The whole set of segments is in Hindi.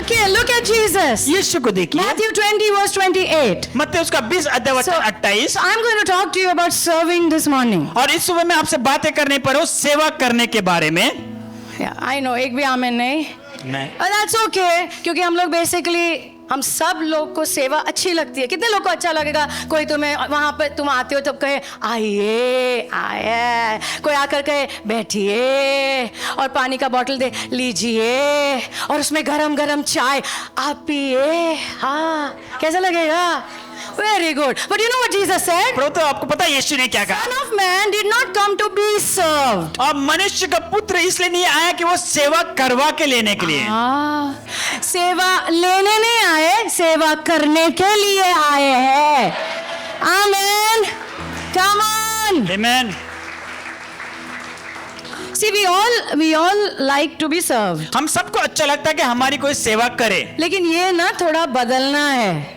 Okay, look at Jesus. यीशु को देखिए। Matthew 20 verse 28. मत्ती उसका 20 अध्याय वचन 28। So I'm going to talk to you about serving this morning. और इस सुबह मैं आपसे बातें करने पर हूँ सेवा करने के बारे में। Yeah, I know, एक भी आमेन नहीं। नहीं। That's okay, क्योंकि हम लोग बेसिकली हम सब लोग को सेवा अच्छी लगती है। कितने लोग को अच्छा लगेगा कोई तुम्हें वहां पे तुम आते हो तब कहे आइए आए, कोई आकर कहे बैठिए और पानी का बोतल दे लीजिए और उसमें गरम गरम चाय आप पिए। हाँ, कैसा लगेगा? Very good. But you know what Jesus said? परंतु आपको पता है यीशु ने क्या कहा? Son of man did not come to be served. और मनुष्य का पुत्र इसलिए नहीं आया कि वो सेवा करवा के लेने के लिए। सेवा लेने नहीं आए, सेवा करने के लिए आए हैं। आमेन। Come on. Amen. See, we all like to be served. हम सबको अच्छा लगता है कि हमारी कोई सेवा करे। लेकिन ये ना थोड़ा बदलना है।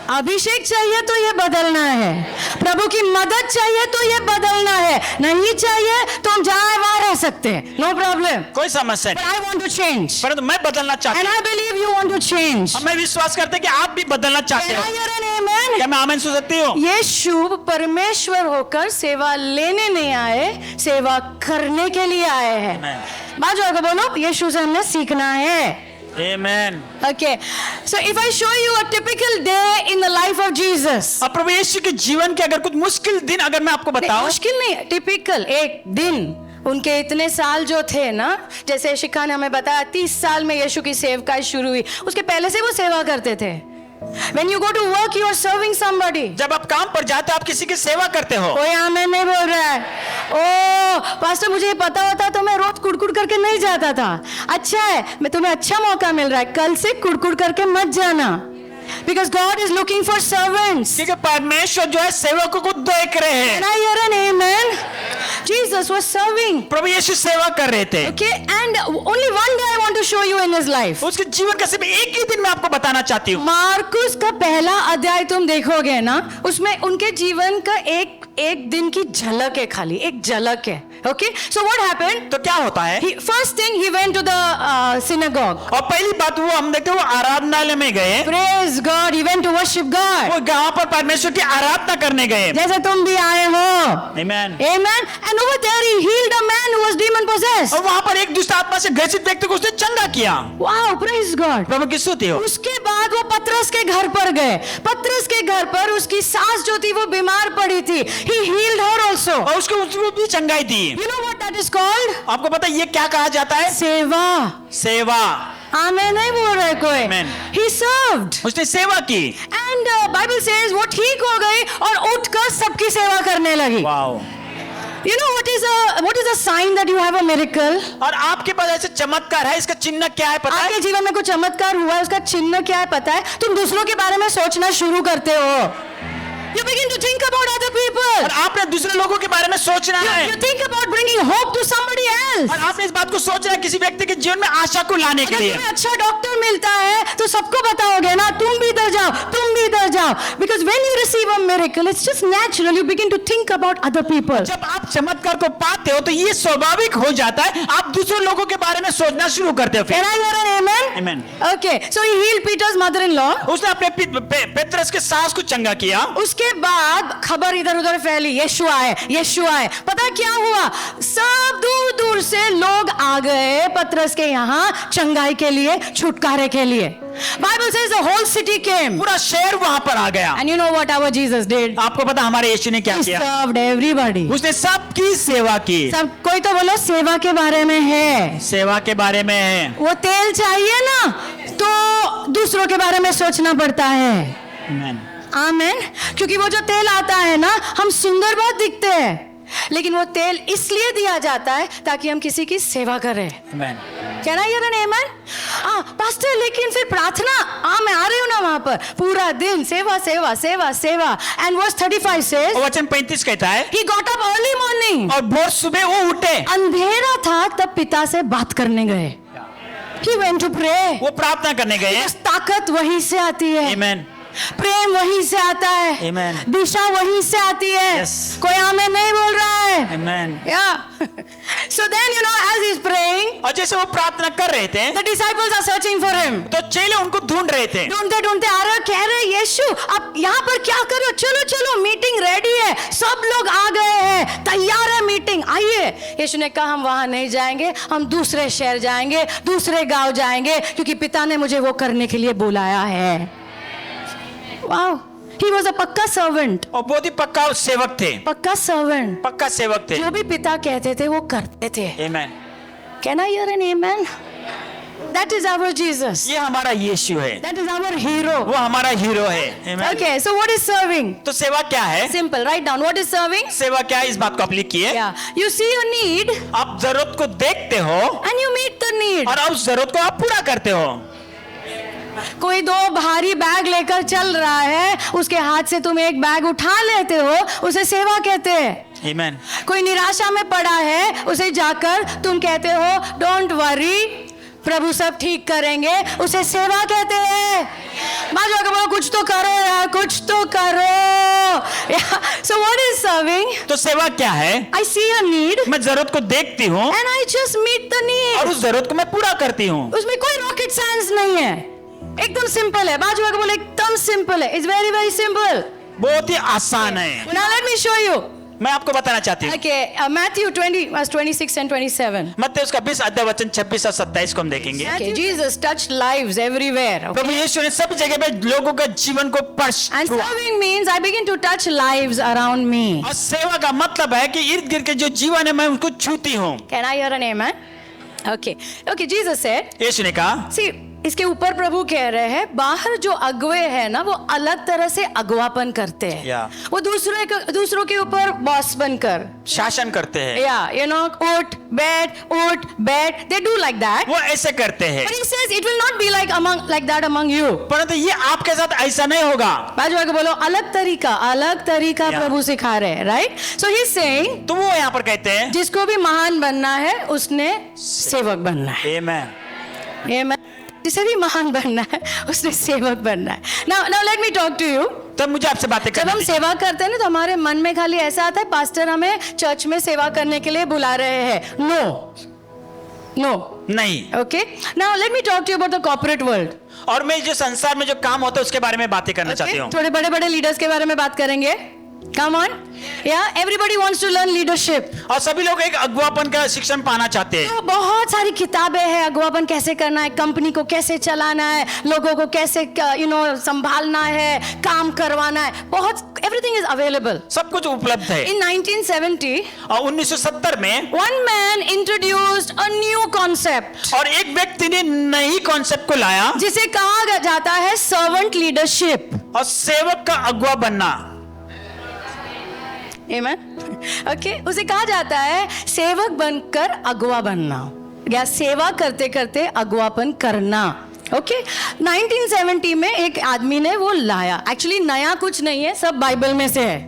अभिषेक चाहिए तो ये बदलना है, प्रभु की मदद चाहिए तो ये बदलना है, नहीं चाहिए तो हम जहाँ वहाँ रह सकते हैं, नो प्रॉब्लम, कोई समस्या नहीं। I want to change. परंतु मैं बदलना चाहता And हूँ। I believe you want to change. मैं विश्वास करते हैं कि आप भी बदलना चाहते Can हो। I hear an amen? क्या मैं आमीन सुन सकती हूँ? यीशु परमेश्वर होकर सेवा लेने नहीं आए, सेवा करने के लिए आए हैं। बाजू आगे बोलो, यीशु से हमने सीखना है। Amen. Okay, so if I show you a typical day in the life of Jesus. अब प्रभु यीशु के जीवन के अगर कुछ मुश्किल दिन अगर मैं आपको बताऊं, मुश्किल नहीं, टिपिकल एक दिन। उनके इतने साल जो थे ना, जैसे शिखा ने हमें बताया 30 साल में यीशु की सेवकाई शुरू हुई, उसके पहले से वो सेवा करते थे। When you go to work, you are serving somebody. जब आप काम पर जाते हो आप किसी की सेवा करते हो। कोई आमेन नहीं बोल रहा है। ओ पास्टर, मुझे ये पता होता तो मैं रोज कुड़कुड़ करके नहीं जाता था। अच्छा है, मैं तुम्हें अच्छा मौका मिल रहा है, कल से कुड़कुड़ करके मत जाना। Because God is looking for servants. क्योंकि परमेश्वर जो है सेवकों को देख रहे हैं। Can I hear an amen? Jesus was serving. प्रभु यीशु सेवा कर रहे थे। Okay, and only one day I want to show you in his life. उसके जीवन का सिर्फ एक ही दिन मैं आपको बताना चाहती हूँ। मार्कुस का पहला अध्याय तुम देखोगे ना, उसमें उनके जीवन का एक दिन की झलक है, खाली एक झलक है। Okay, so what happened? तो क्या होता है? First thing, he went to the synagogue. और पहली बात वो हम देखते हैं वो आराधनालय में गए। Praise God, he went to worship God. वो वहाँ पर परमेश्वर की आराधना करने गए। जैसे तुम भी आए हो। Amen. Amen. And over there he healed a man who was demon possessed. और वहाँ पर एक दुष्ट आत्मा से ग्रसित व्यक्ति को उसने चंगा किया। Wow, praise God. प्रभु की स्तुति हो। उसके बाद वो पतरस के घर पर गए। पतरस के घर पर उसकी सास जो थी वो बीमार पड़ी थी। He healed her also. और उसको भी चंगाई दी। You know what that is called? आपको पता है ये क्या कहा जाता है? सेवा। सेवा। आमेन नहीं बोल रहे कोई। Amen. He served. उसने सेवा की। And Bible says वो ठीक हो गई और उठकर सबकी सेवा करने लगी। Wow. You know what is a sign that you have a miracle? और आपके पास ऐसे चमत्कार है, इसका चिन्ह क्या है पता है? आपके जीवन में कुछ चमत्कार हुआ है, उसका चिन्ह क्या है पता है? तुम दूसरों के बारे में सोचना शुरू करते हो। You begin to think about other people. और आपने दूसरे लोगों के बारे में सोचना है। You think about bringing hope to somebody else. और आपने इस बात को सोचना है किसी व्यक्ति के जीवन में आशा को लाने के अगर लिए। तुम्हें अच्छा डॉक्टर मिलता है तो सबको बताओगे ना, तुम भी इधर जाओ, तुम भी इधर जाओ। Because when you receive a miracle, it's just natural. You begin to think about other people. जब आप चमत्कार को पाते हो तो ये स्वाभाविक हो जाता है, आप दूसरे लोगों के बारे में सोचना शुरू करते हो। Can I hear an amen? Amen. Okay, so he healed Peter's mother-in-law. उसने अपने पेत्रस के सास को चंगा किया। उसके बाद खबर इधर उधर फैली, यीशु आए, यीशु आए। पता क्या हुआ? सब दूर दूर से लोग आ गए पतरस के यहाँ चंगाई के लिए, छुटकारे के लिए। Bible says the whole city came. पूरा शहर वहां पर आ गया। And you know what our Jesus did? आपको पता हमारे यीशु ने क्या He किया? served everybody. उसने सबकी सेवा की। सब कोई तो बोलो सेवा के बारे में है। सेवा के बारे में है। वो तेल चाहिए ना तो दूसरों के बारे में सोचना पड़ता है। Amen. आमेन। क्योंकि वो जो तेल आता है ना, हम सुंदर बहुत दिखते हैं, लेकिन वो तेल इसलिए दिया जाता है ताकि हम किसी की सेवा करें। Amen. Can I hear an amen? Pastor, लेकिन फिर प्रार्थना, मैं आ रही हूँ ना वहां पर, पूरा दिन सेवा सेवा सेवा सेवा। And verse 35 says, और वचन 35 कहता है, he got up early morning. और भोर सुबह वो उठे। अंधेरा था तब पिता से बात करने गए। He went to pray. वो प्रार्थना करने गए। ताकत वहीं से आती है। Amen. प्रेम वहीं से आता है। Amen. दिशा वहीं से आती है। Yes. कोई आमेन नहीं बोल रहा है। Amen. Amen. Yeah. So then, as he's praying, और जैसे वो प्रार्थना कर रहे थे the disciples are searching for him. तो चेले उनको ढूंढ रहे थे। ढूंढते ढूंढते आ रहे, कह रहे यीशु आप यहाँ पर क्या कर रहे हो, चलो चलो मीटिंग रेडी है, सब लोग आ गए हैं, तैयार है मीटिंग, आइए। यीशु ने कहा हम वहां नहीं जाएंगे, हम दूसरे शहर जाएंगे, दूसरे गांव जाएंगे, क्योंकि पिता ने मुझे वो करने के लिए बुलाया है। वाओ, he was a पक्का सर्वेंट, और बहुत ही पक्का सेवक थे, पक्का सर्वेंट, पक्का सेवक थे। जो भी पिता कहते थे वो करते थे। Amen. Can I hear an amen? That is our Jesus. ये हमारा यीशु है, That is our hero. वो हमारा हीरो है। Amen. Okay, so what is serving? तो सेवा क्या है? Simple. Write down. What is serving? सेवा क्या है, इस बात को आप लिखिए। Yeah. You see a need आप जरूरत को देखते हो and you meet the need. और उस जरूरत को आप पूरा करते हो। कोई दो भारी बैग लेकर चल रहा है, उसके हाथ से तुम एक बैग उठा लेते हो, उसे सेवा कहते हैं। Amen. कोई निराशा में पड़ा है, उसे जाकर तुम कहते हो डोंट वरी, प्रभु सब ठीक करेंगे, उसे सेवा कहते हैं। बाजू आके बोलो कुछ तो करो यार, कुछ तो करो। So what is serving? तो सेवा क्या है? I see a need मैं जरूरत को देखती हूँ and I just meet the need. और उस जरूरत को मैं पूरा करती हूँ। उसमें कोई रॉकेट साइंस नहीं है, एकदम सिंपल है। बाजू आके बोले एकदम सिंपल है। It's very very simple. बहुत ही आसान है। Now let me show you. मैं आपको बताना चाहती हूँ। Okay, Matthew 20 verse 26 and 27. मत्ती उसका 20 अध्याय वचन 26 और 27 को हम देखेंगे। Okay, Jesus touched lives everywhere. Okay? प्रभु यीशु ने सब जगह पे लोगों के जीवन को स्पर्श And किया। serving means I begin to touch lives around me. और सेवा का मतलब है कि इर्द गिर्द के जो जीवन है मैं उनको छूती हूँ। Can I hear an amen? Okay. Okay, Jesus said, यीशु ने कहा, see, इसके ऊपर प्रभु कह रहे हैं बाहर जो अगुवे हैं ना, वो अलग तरह से अगुवापन करते हैं। Yeah. वो दूसरों के ऊपर बॉस बनकर शासन करते हैं। उठ बैठ, they do like that. वो ऐसे करते हैं। But he says it will not be like that among you. परंतु ये आपके साथ ऐसा नहीं होगा। बाजू आके बोलो अलग तरीका Yeah. प्रभु सिखा रहे हैं, right? So he's saying तो वो यहाँ पर कहते हैं, जिसको भी महान बनना है उसने सेवक बनना है। आमेन। Amen. जिसे भी महान बनना है उसने सेवक बनना है। Now let me talk to you. तब मुझे आपसे बातें जब करनी हम थी। सेवा करते हैं ना तो हमारे मन में खाली ऐसा आता है पास्टर हमें चर्च में सेवा करने के लिए बुला रहे हैं। नो नहीं। Okay, now let me talk to you about the corporate world. और मैं जो संसार में जो काम होता है उसके बारे में बातें करना चाहती हूँ। थोड़े बड़े बड़े लीडर्स के बारे में बात करेंगे। Come on, yeah, everybody wants to learn leadership. और सभी लोग एक अगुवापन का शिक्षण पाना चाहते हैं। तो बहुत सारी किताबें हैं, अगुवापन कैसे करना है, कंपनी को कैसे चलाना है, लोगों को कैसे संभालना है, काम करवाना है, बहुत एवरीथिंग इज अवेलेबल। सब कुछ उपलब्ध है। In 1970, और 1970 में one man introduced a new concept, और एक व्यक्ति ने नई कॉन्सेप्ट को लाया, जिसे कहा जाता है सर्वेंट लीडरशिप। और सेवक का अगुवा बनना। Amen? Okay, उसे कहा जाता है सेवक बनकर अगुवा बनना, या सेवा करते करते अगुवापन करना। ओके, 1970 में एक आदमी ने वो लाया। एक्चुअली नया कुछ नहीं है, सब बाइबल में से है।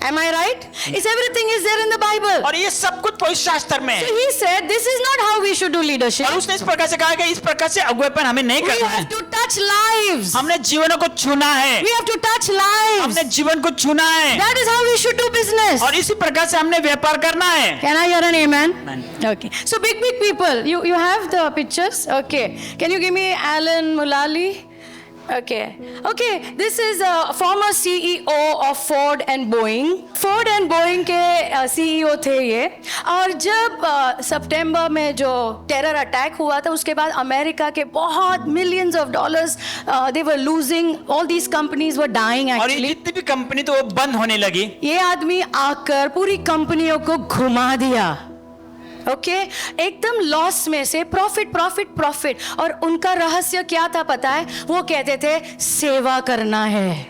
Am I right? Is everything is there in the Bible? और ये सब कुछ पवित्र शास्त्र में है। So he said, this is not how we should do leadership. और उसने इस प्रकार से कहा कि इस प्रकार से अगुवापन हमें नहीं We करना है। have to touch lives. हमने जीवनों को छूना है। We have to touch lives. हमने जीवन को छूना है। That is how we should do business. और इसी प्रकार से हमने व्यापार करना है। Can I hear an amen? Amen. Okay. So big people, you have the pictures? Okay. Can you give me Alan Mulally? Okay. This is a former CEO of Ford and Boeing. Ford and Boeing के CEO थे ये। और जब सितंबर में जो टेरर अटैक हुआ था उसके बाद अमेरिका के बहुत millions of dollars they were losing, all these companies were dying और ये actually. जितनी भी कंपनी तो वो बंद होने लगी। ये आदमी आकर पूरी कंपनियों को घुमा दिया। ओके, एकदम लॉस में से प्रॉफिट। और उनका रहस्य क्या था पता है? वो कहते थे सेवा करना है।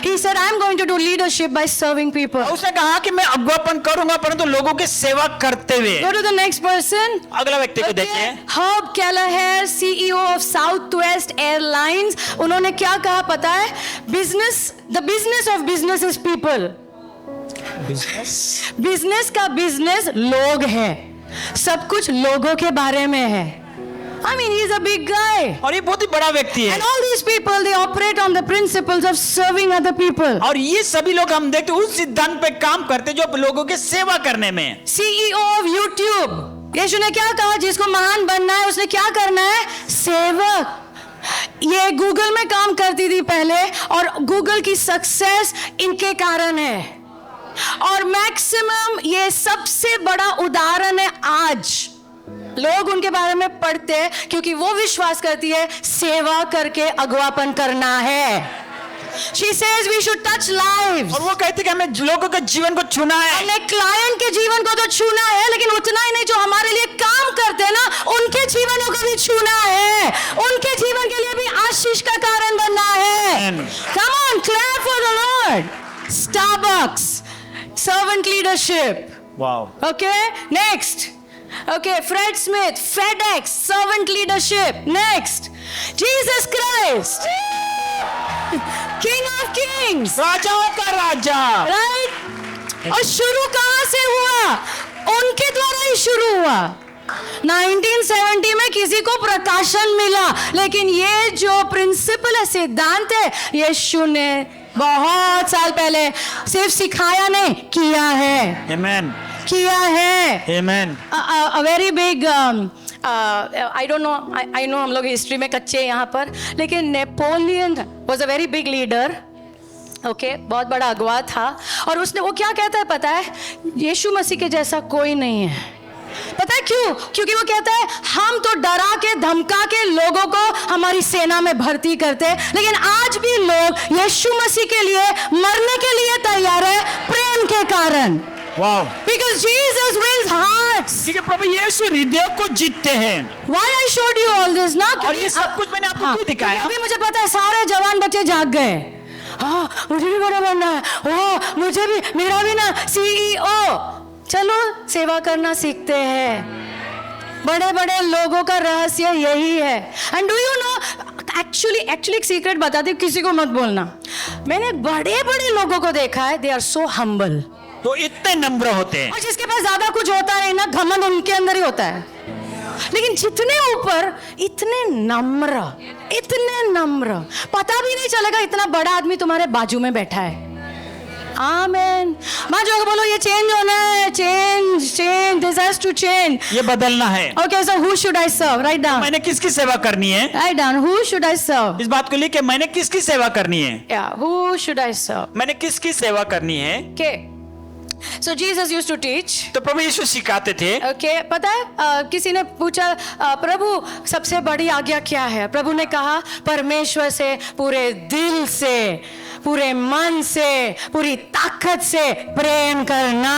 He said, I'm going to do leadership by serving people. और उसने कहा कि मैं अगुवापन करूंगा परंतु लोगों की सेवा करते हुए। Go to the next person. अगला व्यक्ति को देखिए। Herb Kelleher, CEO of Southwest Airlines. उन्होंने क्या कहा पता है? The business of business is people. Business का बिजनेस लोग है, सब कुछ लोगों के बारे में है। I mean, he's a big guy. और ये बहुत ही बड़ा व्यक्ति है। And all these people, they operate on the principles of serving other people. और ये सभी लोग हम देखते उस सिद्धांत पे काम करते जो लोगों के सेवा करने में। CEO of YouTube. यीशु ने क्या कहा? जिसको महान बनना है उसने क्या करना है? सेवक। ये गूगल में काम करती थी पहले और गूगल की सक्सेस इनके कारण है। और मैक्सिमम ये सबसे बड़ा उदाहरण है आज। लोग उनके बारे में पढ़ते हैं क्योंकि वो विश्वास करती है सेवा करके अगुवापन करना है। She says we should touch lives. और वो कहती कि हमें लोगों के जीवन को छूना है। हमने क्लाइंट के जीवन को तो छूना है, लेकिन उतना ही नहीं, जो हमारे लिए काम करते हैं ना उनके जीवनों को भी छूना है, उनके जीवन के लिए भी आशीष का कारण बनना है। Come on, clap for the Lord. Starbucks, servant leadership. Wow. Okay, next. Okay, Fred Smith, FedEx, servant leadership. Next, Jesus Christ, King of Kings. राजाओं का राजा। राइट। और शुरू कहां से हुआ? उनके द्वारा ही शुरू हुआ। 1970 में किसी को प्रकाशन मिला, लेकिन ये जो प्रिंसिपल है, सिद्धांत है, यीशु ने बहुत साल पहले सिर्फ सिखाया नहीं, किया है। आमेन। किया है। आमेन। A very big I don't know, I know हम लोग हिस्ट्री में कच्चे हैं यहाँ पर, लेकिन Napoleon was a very big leader. Okay, बहुत बड़ा अगुवा था। और उसने, वो क्या कहता है पता है? यीशु मसीह के जैसा कोई नहीं है। पता है क्यों? क्योंकि वो कहता है हम तो डरा के धमका के लोगों को हमारी सेना में भर्ती करते हैं, लेकिन आज भी लोग यीशु मसीह के लिए मरने के लिए तैयार है, प्रेम के कारण। Wow. Because Jesus wins hearts. क्योंकि प्रभु यीशु हृदय को जीतते हैं। Why I showed you all this ना? और ये सब कुछ मैंने आपको क्यों दिखाया? अभी मुझे पता है सारे जवान बच्चे जाग गए। हाँ, मुझे भी बड़ा बनना है। ओह, मुझे भी, मेरा भी ना CEO। चलो सेवा करना सीखते हैं। बड़े बड़े लोगों का रहस्य यही है। And do you know, actually एक सीक्रेट बताती हूँ, किसी को मत बोलना। मैंने बड़े बड़े लोगों को देखा है, दे आर सो हम्बल। तो इतने नम्र होते हैं। और जिसके पास ज्यादा कुछ होता है ना, घमंड उनके अंदर ही होता है। लेकिन जितने ऊपर इतने नम्र, इतने नम्र, पता भी नहीं चलेगा इतना बड़ा आदमी तुम्हारे बाजू में बैठा है। आमेन। बाजू को बोलो ये चेंज होना है, change, this has to change. ये बदलना है। Okay, so who should I serve? Write down. मैंने किसकी सेवा करनी है? Write down, who should I serve? इस बात को लेके मैंने किसकी सेवा करनी है? या, हु शुड आई सर्व? मैंने किसकी सेवा करनी है? Okay, so Jesus used to teach. तो प्रभु यीशु सिखाते थे। ओके, पता है किसी ने पूछा प्रभु सबसे बड़ी आज्ञा क्या है? प्रभु ने कहा परमेश्वर से पूरे दिल से, पूरे मन से, पूरी ताकत से प्रेम करना।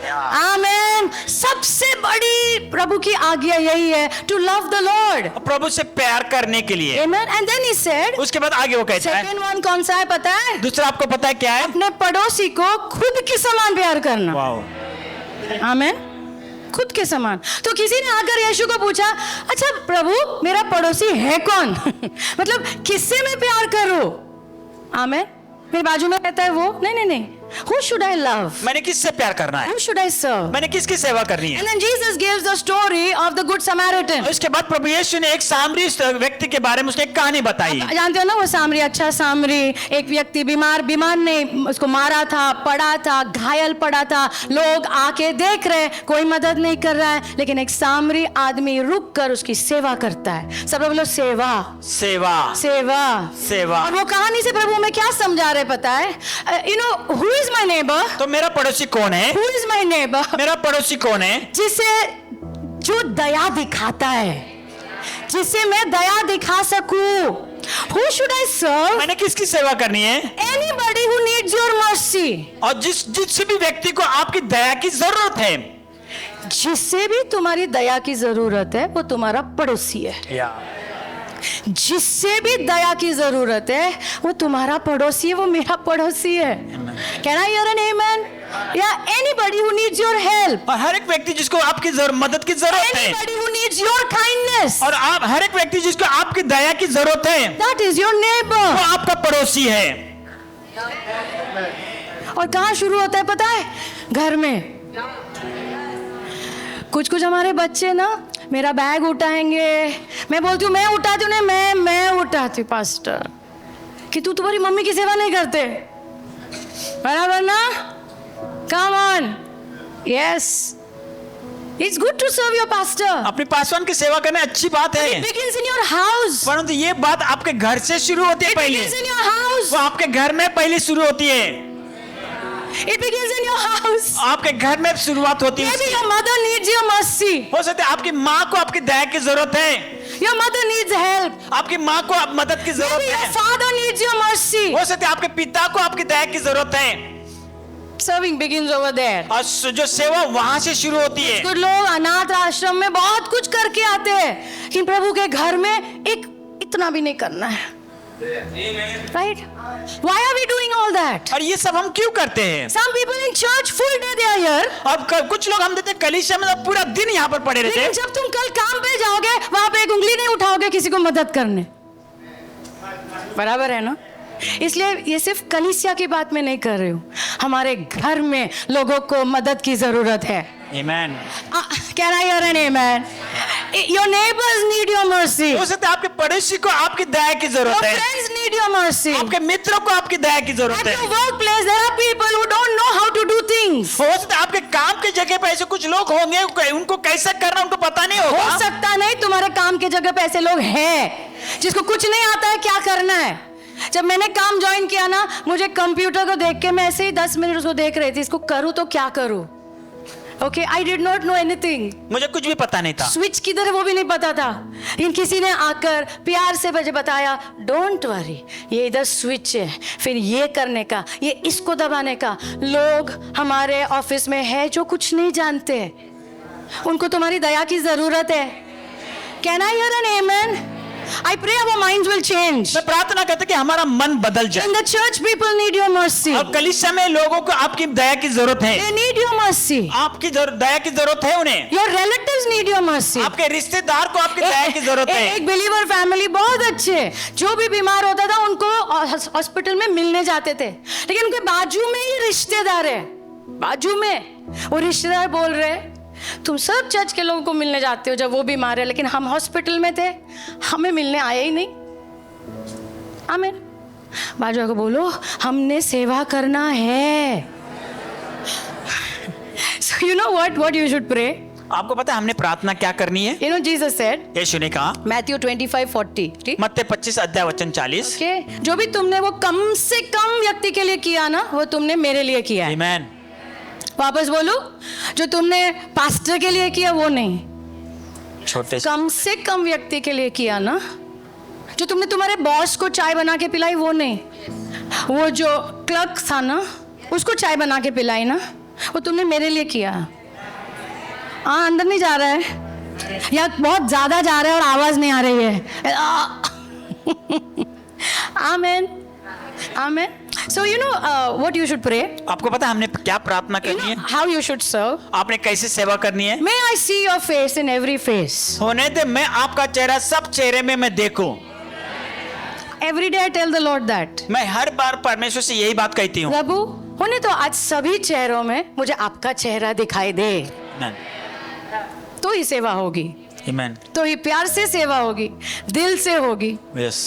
आमेन। सबसे बड़ी प्रभु की आज्ञा यही है, टू लव द लॉर्ड, प्रभु से प्यार करने के लिए। आमेन। एंड देन ही सेड, उसके बाद आगे वो कहता है, सेकंड वन कौन सा है पता है? दूसरा आपको पता है क्या है? अपने पड़ोसी को खुद के समान प्यार करना। वाओ। आमेन। खुद के समान। तो किसी ने आकर यीशु को पूछा, अच्छा प्रभु मेरा पड़ोसी है कौन? मतलब किससे मैं प्यार करूं? आमेन। मेरे बाजू में कहता है वो, नहीं, who should I love? मैंने किससे प्यार करना है? Who should I serve? मैंने किसकी सेवा करनी है? And then Jesus gives the story of the good Samaritan. उसके बाद प्रभु यीशु ने एक सामरी व्यक्ति के बारे में उसने एक कहानी बताई। जानते हो ना वो सामरी, अच्छा सामरी, एक व्यक्ति बीमार ने उसको मारा था, पड़ा था, घायल पड़ा था, लोग आके देख रहे, कोई मदद नहीं कर रहा है, लेकिन एक सामरी आदमी रुक कर उसकी सेवा करता है। सब लोग बोलो सेवा, सेवा, सेवा, सेवा। और वो कहानी से प्रभु में क्या समझा रहे पता है? You know who is my neighbor? तो मेरा पड़ोसी कौन है? Who is my neighbor? मेरा पड़ोसी कौन है? जिसे, जो दया दिखाता है, जिसे मैं दया दिखा सकूं। Who should I serve? मैंने किसकी सेवा करनी है? Anybody who needs your mercy. और जिस भी व्यक्ति को आपकी दया की जरूरत है, जिससे भी तुम्हारी दया की जरूरत है वो तुम्हारा पड़ोसी है। जिससे भी दया की जरूरत है वो तुम्हारा पड़ोसी है, वो मेरा पड़ोसी है। Can I hear an amen? Yeah, anybody who needs your help. और हर एक व्यक्ति जिसको आपकी मदद की जरूरत है, Anybody who needs your kindness. और आप हर एक व्यक्ति जिसको आपकी दया की जरूरत है, That is your neighbor. वो आपका पड़ोसी है। और कहाँ शुरू होता है पता है? घर में। कुछ हमारे बच्चे ना मेरा बैग उठाएंगे, मैं बोलती हूँ मैं उठाती हूँ, नहीं मैं उठाती हूँ पास्टर, कि तू तुम्हारी मम्मी की सेवा नहीं करते, बराबर ना? Come on, yes, it's good to serve your pastor, अपने पासवान की सेवा करना अच्छी बात है, begins in your house, परंतु ये बात आपके घर से शुरू होती है। it पहले begins in your house, वो आपके घर में पहले शुरू होती है, it begins in your house. आपके घर में शुरुआत होती है। Maybe your mother needs your mercy, हो सकता है आपकी माँ को आपकी दया की जरूरत है, your mother needs help, आपकी माँ को आप मदद की maybe जरूरत your है, father needs your mercy. हो सकता है आपके पिता को आपकी दया की जरूरत है। Serving begins over there. और जो सेवा वहां से शुरू होती है। कुछ लोग अनाथ आश्रम में बहुत कुछ करके आते हैं, लेकिन प्रभु के घर में एक इतना भी नहीं करना है, right? Why are we doing all that? और ये सब हम क्यों करते हैं? Some people in church full day they are here, अब कुछ लोग हम देते हैं कलीसिया में तो पूरा दिन यहाँ पर पड़े रहते लेकिन हैं, जब तुम कल काम पे जाओगे वहां पे एक उंगली नहीं उठाओगे किसी को मदद करने, बराबर है ना? इसलिए ये सिर्फ कलीसिया की बात में नहीं कर रही हूँ, हमारे घर में लोगों को मदद की जरूरत है। Amen. Can I hear an amen? Your neighbors need your mercy. हो सकता है आपके पड़ोसी को आपकी दया की Your जरूरत है, friends need your mercy. आपके मित्रों को आपकी दया की At जरूरत है। your workplace, there are people who don't know how to do things. हो सकता है आपके काम के जगह पे ऐसे कुछ लोग होंगे, उनको कैसे करना उनको पता नहीं हो होगा। सकता नहीं तुम्हारे काम के जगह पे ऐसे लोग हैं जिसको कुछ नहीं आता है क्या करना है। जब मैंने काम ज्वाइन किया ना, मुझे कंप्यूटर को देख के मैं ऐसे ही 10 मिनट उसको देख रही थी, इसको करूँ तो क्या करूँ। Okay, I did not know anything, मुझे कुछ भी पता नहीं था, स्विच किधर है वो भी नहीं पता था, लेकिन किसी ने आकर प्यार से मुझे बताया, डोंट वरी, ये इधर स्विच है, फिर ये करने का, ये इसको दबाने का। लोग हमारे ऑफिस में है जो कुछ नहीं जानते, उनको तुम्हारी दया की जरूरत है। Can I hear an amen? I pray our minds will change. मैं प्रार्थना करता कि हमारा मन बदल जाए। In the church, people need your mercy. और कलीसिया में लोगों को आपकी दया की जरूरत है, They need your mercy. आपकी दया की जरूरत है उन्हें, Your relatives need your mercy. आपके रिश्तेदार को आपकी दया की जरूरत है। एक बिलीवर फैमिली बहुत अच्छे, जो भी बीमार होता था उनको हॉस्पिटल में मिलने जाते थे, लेकिन उनके बाजू में ही रिश्तेदार है, बाजू में वो रिश्तेदार बोल रहे, तुम सब चर्च के लोगों को मिलने जाते हो जब वो बीमार है, लेकिन हम हॉस्पिटल में थे, हमें मिलने आए ही नहीं। आमीन। बाजू को बोलो, हमने सेवा करना है। So you know what you should pray? आपको पता है हमने प्रार्थना क्या करनी है? You know Jesus said, यीशु ने कहा, Matthew 25:40, ठीक? मत्ती 25 अध्याय वचन 40, के जो भी तुमने वो कम से कम व्यक्ति के लिए किया ना, वो तुमने मेरे लिए किया है। आमेन। वापस बोलो, जो तुमने पास्टर के लिए किया वो नहीं, छोटे कम से कम व्यक्ति के लिए किया ना, जो तुमने तुम्हारे बॉस को चाय बना के पिलाई वो नहीं, वो जो क्लर्क था ना उसको चाय बना के पिलाई ना, वो तुमने मेरे लिए किया। हाँ, अंदर नहीं जा रहा है या बहुत ज्यादा जा रहा है और आवाज नहीं आ रही है। आमेन, आमेन। So you know what you should pray? आपको पता है हमने क्या प्रार्थना You करनी know है? how you should serve? आपने कैसे सेवा करनी है? May I see your face in every face. होने दे मैं आपका चेहरा सब चेहरे में मैं देखूं। Every day I tell the Lord that. मैं हर बार परमेश्वर से यही बात कहती हूँ। प्रभु, होने तो आज सभी चेहरों में मुझे आपका चेहरा दिखाई दे, आमेन। तो ही सेवा होगी, आमेन। तो ही प्यार से सेवा होगी, दिल से होगी, यस।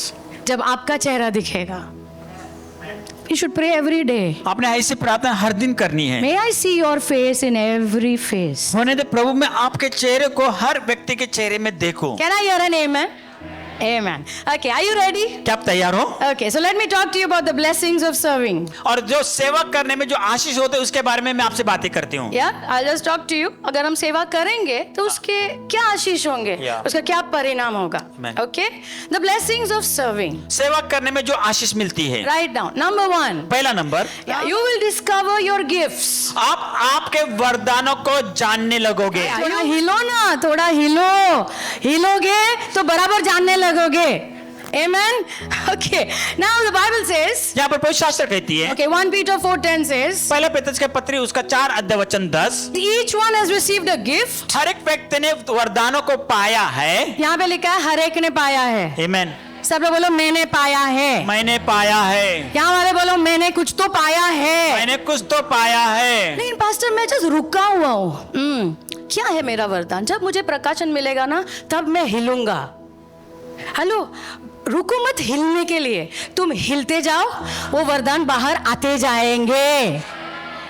जब आपका चेहरा दिखेगा। You should pray every day. आपने ऐसी प्रार्थना हर दिन करनी है। May I see your face in every face. होने दे प्रभु मैं आपके चेहरे को हर व्यक्ति के चेहरे में देखूं। Can I hear an amen? Amen. Okay, are you ready? क्या आप तैयार हो? Okay, so let me talk to you about the blessings of serving. और जो सेवा करने में जो आशीष होते हैं उसके बारे में मैं आपसे बातें करती हूँ। Yeah, I'll just talk to you. अगर हम सेवा करेंगे तो उसके क्या आशीष होंगे, Yeah. उसका क्या परिणाम होगा? Amen. Okay, the blessings of serving. सेवा करने में जो आशीष मिलती है। Write down. Number 1. पहला number, Yeah, you will discover your gifts. आप आपके वरदानों को जानने लगोगे। थोड़ा हिलो ना, थोड़ा हिलो, हिलोगे तो बराबर जानने लगोगे। Amen. Okay. Now the Bible says. यहाँ पर पवित्र शास्त्र कहती है, Okay, 1 Peter 4:10 says. पहला पेत्रस के पत्री उसका 4 अध्याय वचन 10, Each one has received a gift. हर एक व्यक्ति ने वरदानों को पाया है। यहाँ पे लिखा है हर एक ने पाया है। आमेन। सब लोग बोलो मैंने पाया है। मैंने पाया है, यहाँ वाले बोलो मैंने कुछ तो पाया है। मैंने कुछ तो पाया है। लेकिन पास्टर मैं जस्ट रुका हुआ हूँ। क्या है मेरा वरदान? जब मुझे प्रकाशन मिलेगा ना तब मैं हिलूंगा। हेलो, रुको मत हिलने के लिए, तुम हिलते जाओ, वो वरदान बाहर आते जाएंगे।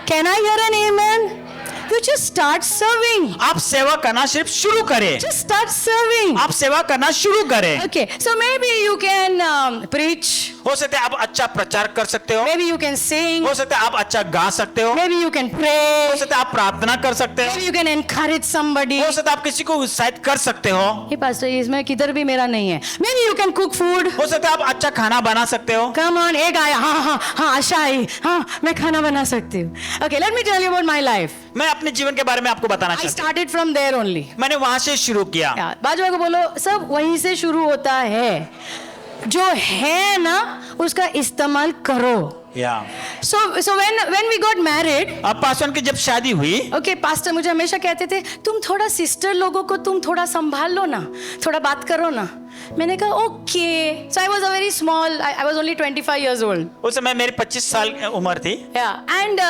Can I hear an amen? You just start serving. आप सेवा करना सिर्फ शुरू करें, Just start serving. आप सेवा करना शुरू करें। Okay, so maybe you can preach. हो सकता है आप अच्छा प्रचार कर सकते हो, Maybe you can sing. हो सकता है आप अच्छा गा सकते हो, Maybe you can pray. हो सकता है आप प्रार्थना कर सकते हो, Maybe you can encourage somebody. हो सकता है आप किसी को उत्साहित कर सकते हो, ये पास्टर इसमें किधर भी मेरा नहीं है। Maybe you can cook food. हो सकता है आप अच्छा खाना बना सकते हो। Come on, एक आया, हाँ हाँ हाँ, आशा आई, हाँ मैं खाना बना सकती हूँ। Okay, let me tell you about my life. मैं अपने जीवन के बारे में आपको बताना I चाहता हूँ। started from there only. मैंने वहां से शुरू किया। बाजू को बोलो सब वहीं से शुरू होता है। जो है ना उसका इस्तेमाल करो। So when we got married, अब पासवान की जब शादी हुई, ओके पास्टर मुझे हमेशा कहते थे तुम थोड़ा सिस्टर लोगों को तुम थोड़ा संभाल लो ना, थोड़ा बात करो ना। मैंने कहा okay. So I was a very small, I was only 25 years old। उस समय मेरी 25 साल उम्र थी। एंड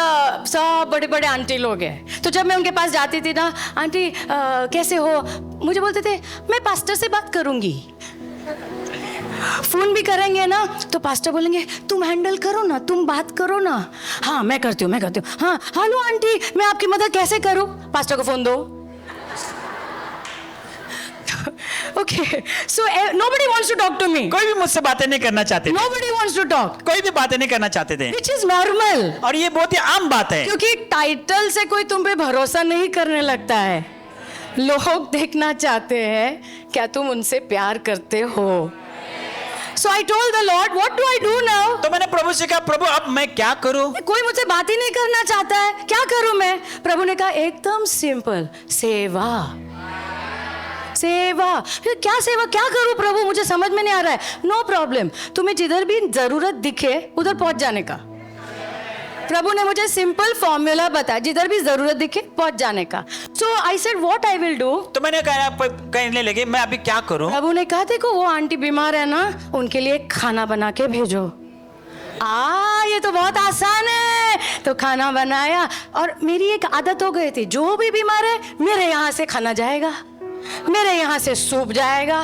सब बड़े बड़े आंटी लोग हैं। तो जब मैं उनके पास जाती थी ना, आंटी कैसे हो, मुझे बोलते थे मैं पास्टर से बात करूंगी। फोन भी करेंगे ना तो पास्टर बोलेंगे तुम हैंडल करो ना, तुम बात करो ना। हाँ मैं करती हूँ। हाँ हेलो आंटी मैं आपकी मदद कैसे करूँ? पास्टर को फोन दो। Okay so nobody wants to talk to me. कोई भी मुझसे बातें नहीं करना चाहते थे, नोबडी वांट्स टू टॉक, कोई भी बातें नहीं करना चाहते थे, व्हिच इज नॉर्मल। और ये बहुत ही आम बात है, क्योंकि टाइटल से कोई तुम पे भरोसा नहीं करने लगता है। लोग देखना चाहते हैं क्या तुम उनसे प्यार करते हो। So I told the Lord, what do I do now? तो मैंने प्रभु से कहा प्रभु अब मैं क्या करूं? कोई मुझसे बात ही नहीं करना चाहता है, क्या करूं मैं? प्रभु ने कहा एकदम सिंपल, सेवा। सेवा। फिर क्या सेवा क्या करूं प्रभु, मुझे समझ में नहीं आ रहा है। नो प्रॉब्लम, तुम्हें जिधर भी जरूरत दिखे उधर पहुंच जाने का। प्रभु ने मुझे सिंपल फॉर्मूला बताया, जिधर भी जरूरत दिखे पहुंच जाने का। So I said what I will do. तो मैंने कहने लगे मैं अभी क्या करूं? प्रभु ने कहा देखो वो आंटी बीमार है ना, उनके लिए खाना बना के भेजो। ये तो बहुत आसान है। तो खाना बनाया और मेरी एक आदत हो गई थी, जो भी बीमार है मेरे यहाँ से खाना जाएगा, मेरे यहाँ से सूप जाएगा,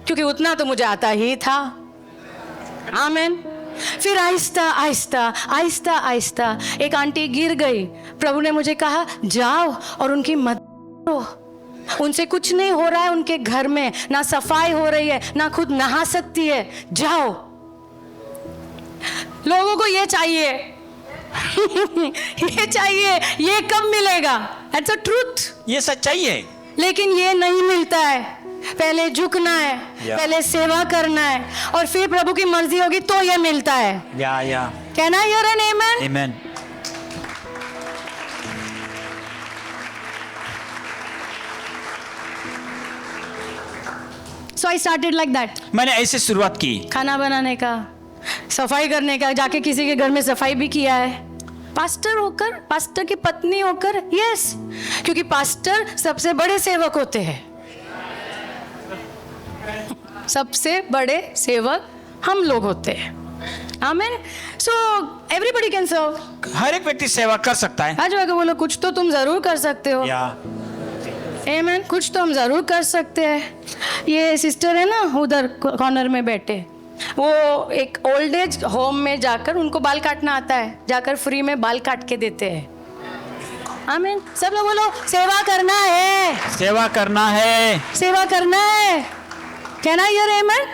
क्योंकि उतना तो मुझे आता ही था। आमीन। फिर आहिस्ता आहिस्ता आहिस्ता आहिस्ता एक आंटी गिर गई। प्रभु ने मुझे कहा जाओ और उनकी मदद करो। उनसे कुछ नहीं हो रहा है, उनके घर में ना सफाई हो रही है, ना खुद नहा सकती है, जाओ। लोगों को ये चाहिए ये चाहिए, ये कब मिलेगा? दैट्स अ ट्रूथ, ये सच्चाई है। लेकिन ये नहीं मिलता है। पहले झुकना है, पहले सेवा करना है, और फिर प्रभु की मर्जी होगी तो ये मिलता है। Can I hear an amen? Amen. So I started like that. मैंने ऐसे शुरुआत की, खाना बनाने का, सफाई करने का, जाके किसी के घर में सफाई भी किया है। पास्टर होकर, पास्टर की पत्नी होकर, यस, क्योंकि पास्टर सबसे बड़े सेवक होते हैं। सबसे बड़े सेवक हम लोग होते हैं। आमीन। So everybody can serve. हर एक व्यक्ति सेवा कर सकता है। आज वाके बोलो कुछ तो तुम जरूर कर सकते हो। आमीन। कुछ तो हम जरूर कर सकते हैं। ये सिस्टर है ना उधर कॉर्नर में बैठे, वो एक ओल्ड एज होम में जाकर, उनको बाल काटना आता है, जाकर फ्री में बाल काट के देते हैं। आमीन। सब लोग बोलो सेवा करना है, सेवा करना है, सेवा करना है। Can I hear amen?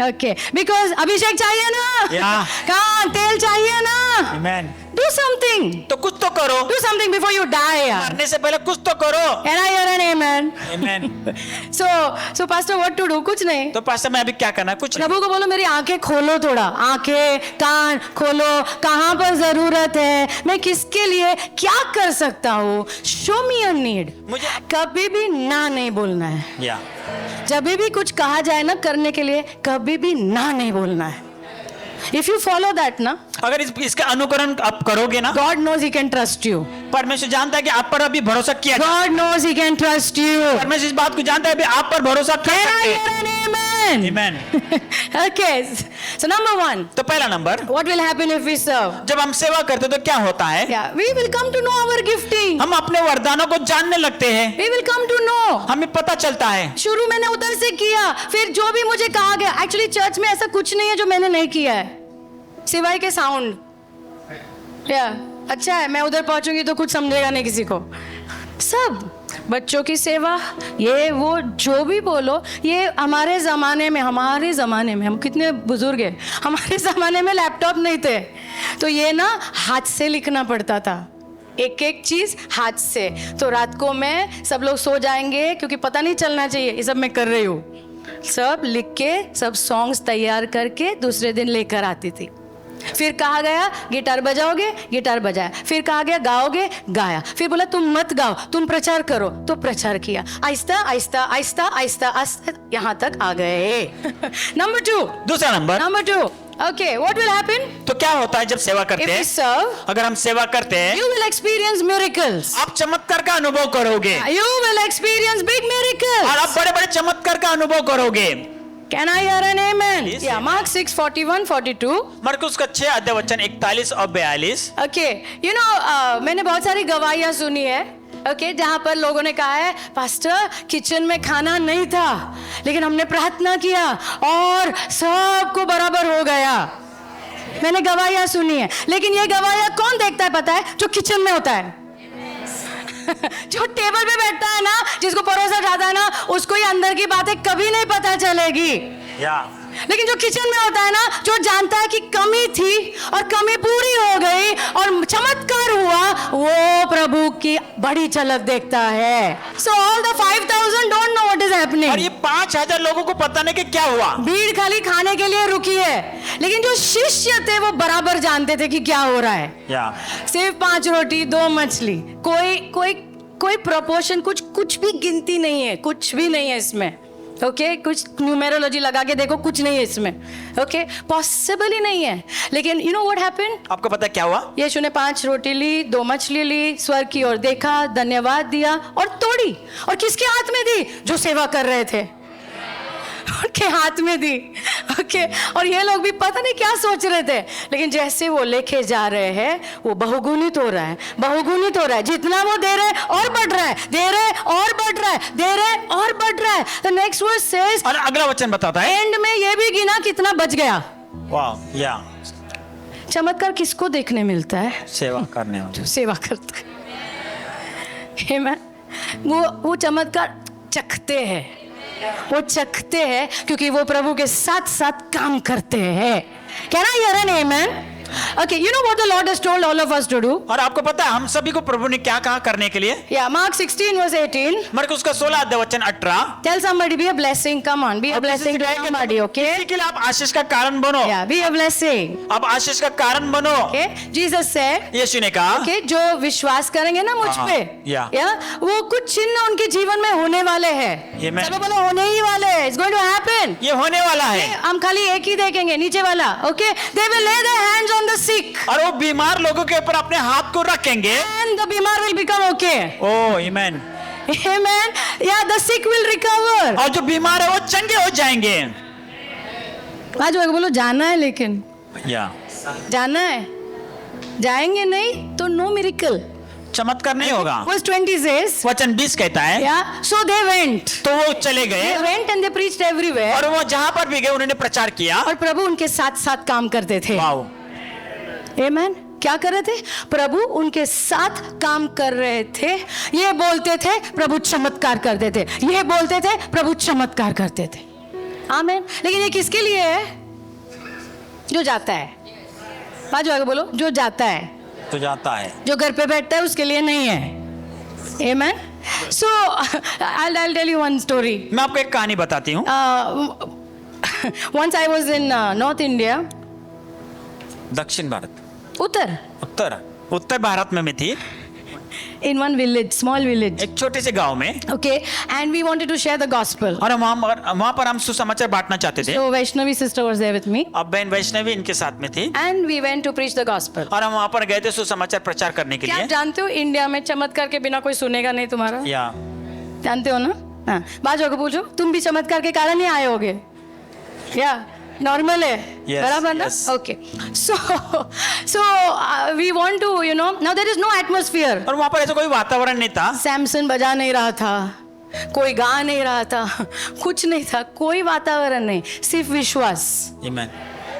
Okay, because अभिषेक चाहिए ना, कहाँ तेल चाहिए ना। Amen. Do something. तो कुछ तो करो। Do something before you die. मरने से पहले कुछ तो करो। Can I hear an amen? Amen. So pastor, what to do? कुछ नहीं। तो पास्टर मैं अभी क्या करना, कुछ प्रभु को बोलो मेरी आंखें खोलो, थोड़ा आंखें कान खोलो, कहाँ पर जरूरत है, मैं किसके लिए क्या कर सकता हूँ। Show me your need. मुझे कभी भी ना नहीं बोलना है। जब भी कुछ कहा जाए ना करने के लिए, कभी भी ना नहीं बोलना है। If you follow that ना, अगर इसका अनुकरण आप करोगे ना, God knows He can trust you. परमेश्वर जानता है कि आप पर अभी भरोसा किया। God knows He can trust you. परमेश्वर इस बात को जानता है कि आप पर भरोसा कर सकते हैं। Amen. Amen. Okay. So number one, तो पहला number, what will happen if we serve? जब हम सेवा करते तो क्या होता है? Yeah, we will come to know our gifting. हम अपने वरदानों को जानने लगते हैं, We will come to know. हमें पता चलता है। शुरू मैंने उधर से किया, फिर जो भी मुझे कहा गया, एक्चुअली चर्च में ऐसा कुछ नहीं है जो मैंने नहीं किया है, सिवाय के साउंड। या अच्छा है, मैं उधर पहुंचूंगी तो कुछ समझेगा नहीं किसी को। सब बच्चों की सेवा, ये वो जो भी बोलो, ये हमारे ज़माने में हम कितने बुजुर्ग हैं, हमारे ज़माने में लैपटॉप नहीं थे, तो ये ना हाथ से लिखना पड़ता था, एक एक चीज़ हाथ से। तो रात को मैं, सब लोग सो जाएंगे क्योंकि पता नहीं चलना चाहिए, ये सब मैं कर रही हूँ, सब लिख के सब सॉन्ग्स तैयार करके दूसरे दिन लेकर आती थी। फिर कहा गया गिटार बजाओगे, गिटार बजाया, फिर कहा गया गाओगे, गाया, फिर बोला तुम मत गाओ, तुम प्रचार करो, तो प्रचार किया, आहिस्ता आहिस्ता आहिस्ता आहिस्ता आहिस्ता यहाँ तक आ गए। नंबर टू, दूसरा number two, okay, what will happen? तो क्या होता है जब सेवा करते इफ यू हैं? सर्व, अगर हम सेवा करते हैं, यू विल एक्सपीरियंस मिरेकल्स, आप चमत्कार का अनुभव करोगे, you will experience big miracles, और आप बड़े बड़े चमत्कार का अनुभव करोगे। Can I hear an amen? Yes, Yeah, Mark 6:41, 42. मरकुस का 6 अध्याय वचन 41 और 42। Okay, you know, मैंने बहुत सारी गवाहियाँ सुनी है, okay, जहाँ पर लोगों ने कहा है पास्टर किचन में खाना नहीं था, लेकिन हमने प्रार्थना किया और सबको बराबर हो गया। मैंने गवाहियाँ सुनी है, लेकिन ये गवाहियाँ कौन देखता है पता है? जो किचन में होता है। जो टेबल पे बैठता है ना, जिसको परोसा जाता है ना, उसको ये अंदर की बातें कभी नहीं पता चलेगी। लेकिन जो किचन में होता है ना, जो जानता है कि कमी थी और कमी पूरी हो गई और चमत्कार हुआ, वो प्रभु की बड़ी झलक देखता है। So all the 5,000 don't know what is और हैपनिंग। ये 5,000 लोगों को पता नहीं कि क्या हुआ। भीड़ खाली खाने के लिए रुकी है, लेकिन जो शिष्य थे वो बराबर जानते थे कि क्या हो रहा है। सिर्फ 5 रोटी 2 मछली, कोई प्रोपोर्शन, कुछ भी गिनती नहीं है, कुछ भी नहीं है इसमें। ओके, कुछ न्यूमेरोलॉजी लगा के देखो, कुछ नहीं है इसमें। ओके, पॉसिबल ही नहीं है। लेकिन यू नो व्हाट हैपेंड? आपको पता क्या हुआ? यीशु ने 5 रोटी ली, 2 मछली ली, स्वर्ग की ओर देखा, धन्यवाद दिया और तोड़ी, और किसके हाथ में दी? जो सेवा कर रहे थे उनके हाथ में दी। ओके, और ये लोग भी पता नहीं क्या सोच रहे थे, लेकिन जैसे वो लेके जा रहे हैं, वो बहुगुणित हो रहा है, बहुगुणित हो रहा है। जितना वो दे रहे और बढ़ रहा है, दे रहे और बढ़ रहा है, दे रहे और बढ़ रहा है। द नेक्स्ट वर्स सेज, और अगला वचन बताता है, एंड में ये भी गिना कितना बच गया। वाह, या चमत्कार किसको देखने मिलता है? सेवा करने वाले। जो सेवा करता है। Amen? वो चमत्कार चखते हैं, वो चखते हैं क्योंकि वो प्रभु के साथ साथ काम करते हैं। Can I hear an amen? Okay, you know what the Lord has told all of us to do? और आपको पता है हम सभी को प्रभु ने क्या कहा करने के लिए? Yeah, Mark 16 verse 18. मरकुस का 16 अध्याय वचन 18। Tell somebody be a blessing. Come on, be a blessing to somebody. Okay? किसी के लिए आप आशीष का कारण बनो। Yeah, be a blessing. आप आशीष का कारण बनो। Okay? Jesus said, यीशु ने कहा, okay, जो विश्वास करेंगे ना मुझ पे, yeah. वो कुछ चिन्ह उनके जीवन में होने वाले हैं। Amen. चलो बोलो, होने ही वाले हैं। It's going to happen. ये होने वाला है। हम खाली एक ही देखेंगे, नीचे वाला। Okay? They will lay their hands on the sick. और वो बीमार लोगों के ऊपर अपने हाथ को रखेंगे, And the बीमार will become okay. ओह आमीन। Amen. Yeah, the sick will recover. और जो बीमार है वो चंगे हो जाएंगे। आज वो बोलो जाना है, लेकिन या जाना है, जाएंगे नहीं तो नो मिरेकल, चमत्कार नहीं होगा। Verse 20 says, वचन 20 कहता है, yeah, so they went. तो वो चले गए They went and they preached everywhere. और वो जहां पर भी गए उन्होंने प्रचार किया। और प्रभु उनके साथ साथ काम करते थे। वाओ, आमेन। क्या कर रहे थे? प्रभु उनके साथ काम कर रहे थे। ये बोलते थे, प्रभु चमत्कार करते थे। ये बोलते थे, प्रभु चमत्कार करते थे। आमेन। लेकिन ये किसके लिए है? जो जाता है। बाजू आगे बोलो, जो जाता है, तो जाता है। जो घर पे बैठता है उसके लिए नहीं है। आमेन। सो I'll tell you one story. मैं आपको एक कहानी बताती हूँ। Once I was in North India. दक्षिण भारत, उत्तर भारत में मैं थी। In one village, small village. एक छोटे से गांव में। Okay, and we wanted to share the gospel. और वहाँ पर हम सुसमाचार बांटना चाहते थे। So Vaishnavi sister was there with me. अब बहन वैष्णवी इनके साथ में थी। And we went to preach the gospel. और हम वहाँ पर गए थे सुसमाचार प्रचार करने के क्या लिए। आप जानते हो इंडिया में चमत्कार के बिना कोई सुनेगा नहीं तुम्हारा? या जानते हो ना? हाँ, बाजू को पूछो, तुम भी चमत्कार के कारण ही आए होगे। या नॉर्मल है Yes, बराबर ना yes. Okay so we want to you know now there is no atmosphere और वहां पर ऐसा कोई वातावरण नहीं था। सैमसन बजा नहीं रहा था कोई गा नहीं रहा था कुछ नहीं था कोई वातावरण नहीं सिर्फ विश्वास Amen.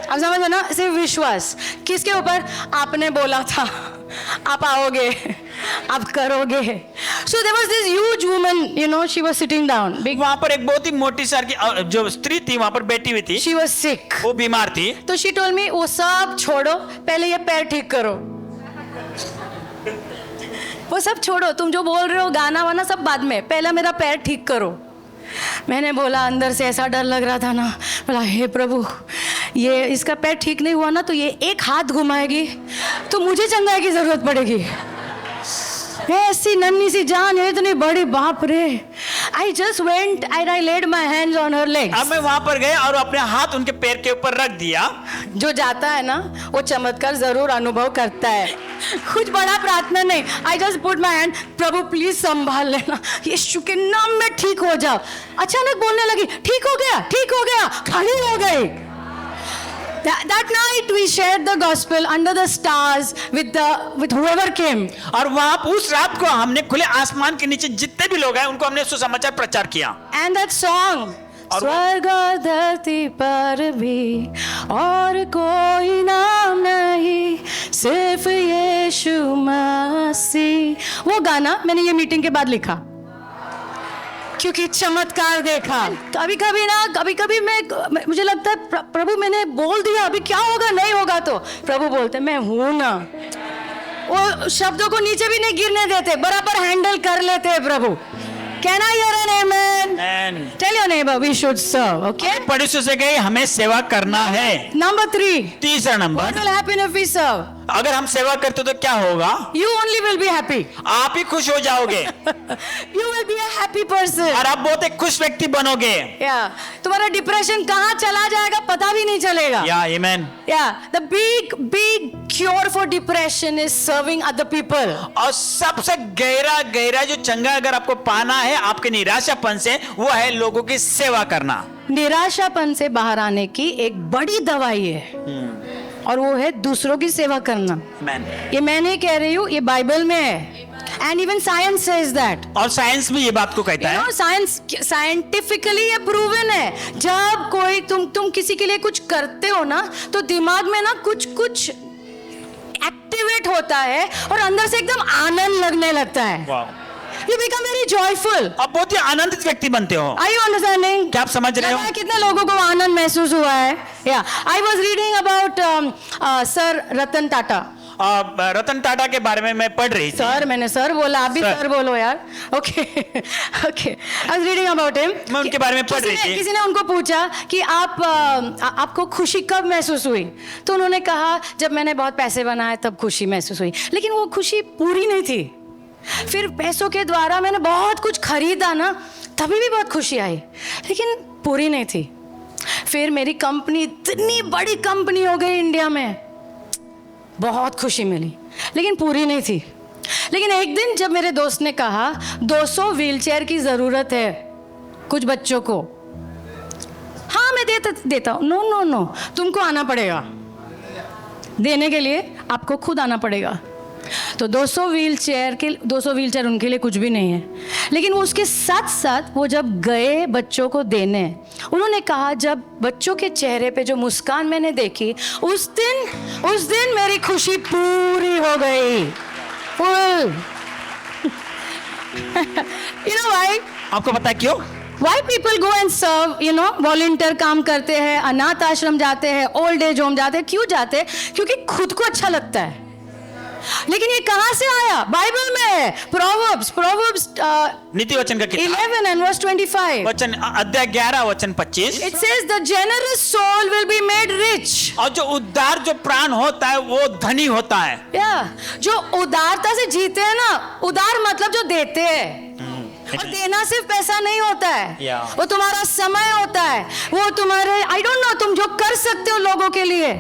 अब समझ में ना सिर्फ विश्वास किसके ऊपर आपने बोला था आप आओगे आप करोगे so there was this huge woman you know she was sitting down big वहां पर एक बहुत ही मोटी सर की जो स्त्री थी वहां पर बैठी हुई थी, शी वाज सिक वो बीमार थी। तो शी टोल्ड मी वो सब छोड़ो पहले ये पैर ठीक करो वो सब छोड़ो तुम जो बोल रहे हो गाना वाना सब बाद में पहला मेरा पैर ठीक करो मैंने बोला अंदर से ऐसा डर लग रहा था ना बोला हे प्रभु ये इसका पैर ठीक नहीं हुआ ना तो ये एक हाथ घुमाएगी तो मुझे चंगाई की जरूरत पड़ेगी ऐसी नन्ही सी जान है इतनी बड़ी बाप रे I just went and I laid my hands on her legs अब मैं वहां पर गया और अपने हाथ उनके पैर के ऊपर रख दिया। जो जाता है ना वो चमत्कार जरूर अनुभव करता है कुछ बड़ा प्रार्थना नहीं I just put my hand Prabhu please संभाल लेना यीशु के नाम में ठीक हो जाओ अचानक बोलने लगी ठीक हो गया खड़ी हो गई That night we shared the gospel under the stars with whoever came. और वहां उस रात को हमने खुले आसमान के नीचे जितने भी लोग हैं उनको हमने सुसमाचार प्रचार किया। And that song स्वर्ग और धरती पर भी और कोई नाम नहीं सिर्फ यीशु मसीह वो गाना मैंने ये मीटिंग के बाद लिखा क्योंकि चमत्कार देखा कभी कभी मैं मुझे लगता है प्रभु मैंने बोल दिया अभी क्या होगा नहीं होगा तो प्रभु बोलते मैं हूं ना वो शब्दों को नीचे भी नहीं गिरने देते बराबर हैंडल कर लेते हैं प्रभु Can I hear an amen? Amen. Tell your neighbor we should serve, okay? पड़ोसियों से कहे हमें सेवा करना है। Number 3. तीसरा What number, will happen if we serve? अगर हम सेवा करते तो क्या होगा? You only will be happy. आप ही खुश हो जाओगे You will be a happy person. और आप बहुत एक खुश व्यक्ति बनोगे। Yeah. तुम्हारा डिप्रेशन कहाँ चला जाएगा पता भी नहीं चलेगा। या आमेन। Yeah. The big cure for depression is serving other people. और सबसे गहरा जो चंगा अगर आपको पाना है आपके निराशापन से वो है लोगों की सेवा करना। निराशापन से बाहर आने की एक बड़ी दवाई है और वो है दूसरों की सेवा करना। Amen. ये मैं नहीं कह रही हूँ ये बाइबल में है and even science says that और साइंस भी ये बात को कहता है। साइंस साइंटिफिकली ये प्रूवन है जब कोई तुम किसी के लिए कुछ करते हो ना तो दिमाग में ना कुछ एक्टिवेट होता है और अंदर से एकदम आनंद लगने लगता है। वाह। You become very joyful. आप बहुत ही आनंदित व्यक्ति बनते हो। Are you understanding? क्या आप समझ रहे हो? कितने लोगों को आनंद महसूस हुआ है? Yeah, I was reading about Sir Ratan Tata. Ratan Tata के बारे में मैं पढ़ रही थी। सर मैंने सर बोला आप भी सर बोलो यार। Okay I was reading about him. मैं उनके बारे में पढ़ रही थी। किसी ने उनको पूछा कि आपको खुशी कब महसूस हुई तो उन्होंने कहा जब मैंने बहुत पैसे बनाए तब खुशी महसूस हुई लेकिन वो खुशी पूरी नहीं थी। फिर पैसों के द्वारा मैंने बहुत कुछ खरीदा ना तभी भी बहुत खुशी आई लेकिन पूरी नहीं थी। फिर मेरी कंपनी इतनी बड़ी कंपनी हो गई इंडिया में बहुत खुशी मिली लेकिन पूरी नहीं थी। लेकिन एक दिन जब मेरे दोस्त ने कहा 200 व्हीलचेयर की ज़रूरत है कुछ बच्चों को हाँ मैं देता हूँ नो तुमको आना पड़ेगा देने के लिए आपको खुद आना पड़ेगा। तो 200 व्हीलचेयर उनके लिए कुछ भी नहीं है लेकिन वो उसके साथ साथ वो जब गए बच्चों को देने उन्होंने कहा जब बच्चों के चेहरे पे जो मुस्कान मैंने देखी उस दिन मेरी खुशी पूरी हो गई फुल। You know why? आपको पता है क्यों? Why people go and serve, you know, volunteer काम करते हैं, अनाथ आश्रम जाते हैं, ओल्ड एज होम जाते हैं, क्यों जाते हैं? क्योंकि खुद को अच्छा लगता है। लेकिन ये कहाँ से आया? बाइबल में है। Proverbs नीति वचन का किताब 11 and verse 25. वचन अध्याय 11 वचन 25। It says the generous soul will be made rich. और जो उदार जो प्राण होता है वो धनी होता है। जो उदारता से जीते हैं ना उदार मतलब जो देते हैं और देना सिर्फ पैसा नहीं होता है वो तुम्हारा समय होता है वो तुम्हारे आई डोंट नो तुम जो कर सकते हो लोगों के लिए।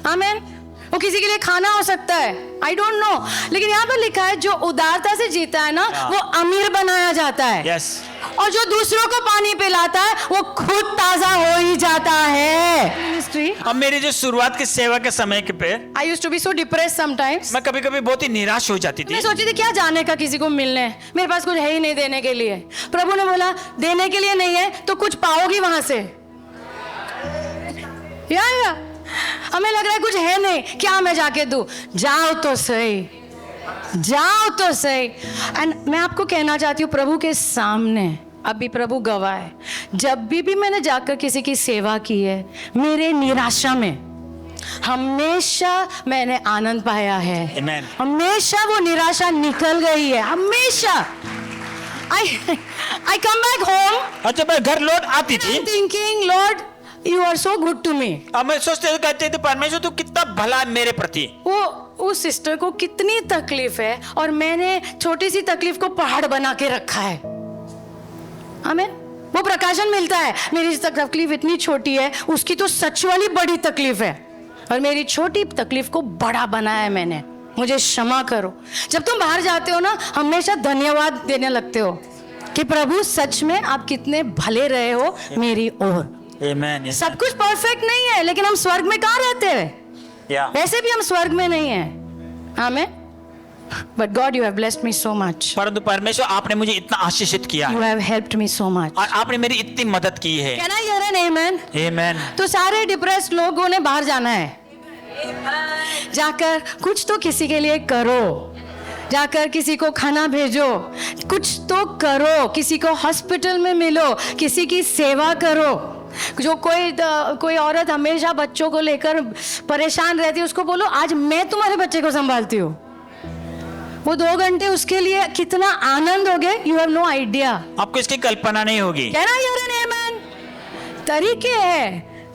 आमीन। वो किसी के लिए खाना हो सकता है, आई डोंट नो, लेकिन यहाँ पर लिखा है जो उदारता से जीता है ना वो अमीर बनाया जाता है। यस। और जो दूसरों को पानी पिलाता है वो खुद ताजा हो ही जाता है। मिनिस्ट्री, अब मेरी जो शुरुआत के सेवा के समय के पे I used to be so depressed sometimes. मैं कभी कभी बहुत ही निराश हो जाती थी। मैं सोची थी क्या जाने का किसी को मिलने, मेरे पास कुछ है ही नहीं देने के लिए। प्रभु ने बोला देने के लिए नहीं है तो कुछ पाओगी वहां से। या हमें लग रहा है कुछ है नहीं, क्या मैं जाके दूं? जाओ तो सही, जाओ तो सही। एंड मैं आपको कहना चाहती हूँ प्रभु के सामने, अभी प्रभु गवाह है, जब भी मैंने जाकर किसी की सेवा की है, मेरे निराशा में हमेशा मैंने आनंद पाया है। Amen. हमेशा वो निराशा निकल गई है, हमेशा। I come back home और जब मैं घर लौट आती थी thinking, Lord, you are so good to me. अब मैं सोचते कहते थे परमेश्वर तू कितना भला है मेरे प्रति। वो उस सिस्टर को कितनी तकलीफ है और मैंने छोटी सी तकलीफ को पहाड़ बना के रखा है। आमीन। वो प्रकाशन मिलता है, मेरी तकलीफ इतनी छोटी है, उसकी तो सच वाली बड़ी तकलीफ है, और मेरी छोटी तकलीफ को बड़ा बनाया है मैंने। मुझे क्षमा करो। जब तुम बाहर जाते हो ना हमेशा धन्यवाद देने लगते हो कि प्रभु सच में आप कितने भले रहे हो मेरी ओर। Amen. सब कुछ परफेक्ट नहीं है, लेकिन हम स्वर्ग में कहाँ रहते हैं? Yeah. वैसे भी हम स्वर्ग में नहीं हैं। आमीन। But God, you have blessed me so much. परंतु परमेश्वर आपने मुझे इतना आशीषित किया You है have helped me so much. और आपने मेरी इतनी मदद की है। Can I hear an amen? Amen. तो सारे डिप्रेस्ड लोगों ने बाहर जाना है। जाकर कुछ तो किसी के लिए करो, जाकर किसी को खाना भेजो, कुछ तो करो, किसी को हॉस्पिटल में मिलो, किसी की सेवा करो। जो कोई औरत हमेशा बच्चों को लेकर परेशान रहती है, उसको बोलो आज मैं तुम्हारे बच्चे को संभालती हूँ। वो 2 घंटे उसके लिए कितना आनंद हो गए, यू हैव नो आइडिया। आपको इसकी कल्पना नहीं होगी। कहना यार आमेन। तरीके है,